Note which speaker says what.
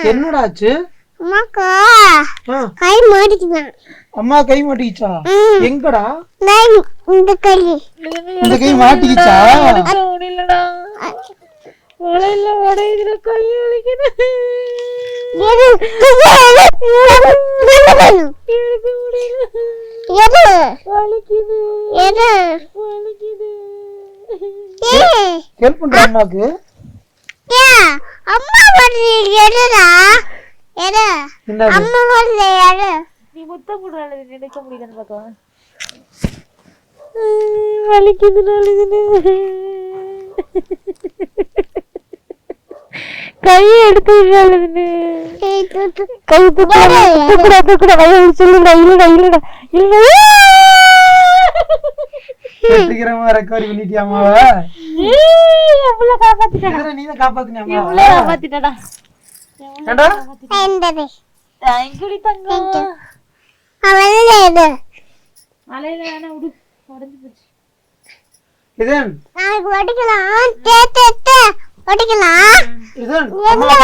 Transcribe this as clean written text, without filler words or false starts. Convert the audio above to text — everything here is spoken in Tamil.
Speaker 1: என்னடா ஆச்சு?
Speaker 2: கை மாட்டிக்கிச்சு.
Speaker 1: அம்மா கை மாட்டிக்கிச்சா? எங்கடா?
Speaker 2: இந்த கை
Speaker 1: மாட்டிக்கிச்சா?
Speaker 3: இல்லடா வளையல வளையல கை வலிக்குது.
Speaker 1: ஹெல்ப் பண்ற அம்மாக்கு.
Speaker 2: அம்மா
Speaker 3: நீ முத்தம் போடுறாள் நினைக்க முடியுதுன்னு பார்க்கலாம். வலிக்குது கையை எடுத்து விடுறாளுன்னு கை தூக்குடா சொல்லுடா. இல்லடா
Speaker 1: வெற்றிகரமா ரெக்கவரி பண்ணிட்டியா அம்மாவ?
Speaker 3: எவ்வளவு காப்பாத்திட்டடா.
Speaker 1: நீதான் காப்பாத்தினியா அம்மாவ?
Speaker 3: எவ்வளவு காப்பாத்திட்டடா.
Speaker 1: ஏண்டா?
Speaker 3: தேங்க்யூடி தங்கம். மலையில வேணா விடு உடஞ்சு போச்சு.
Speaker 1: இதன்
Speaker 2: நாளைக்கு ஒட்டிக்கலாம். ஒட்டிக்கலாம்.
Speaker 1: இதன் அம்மா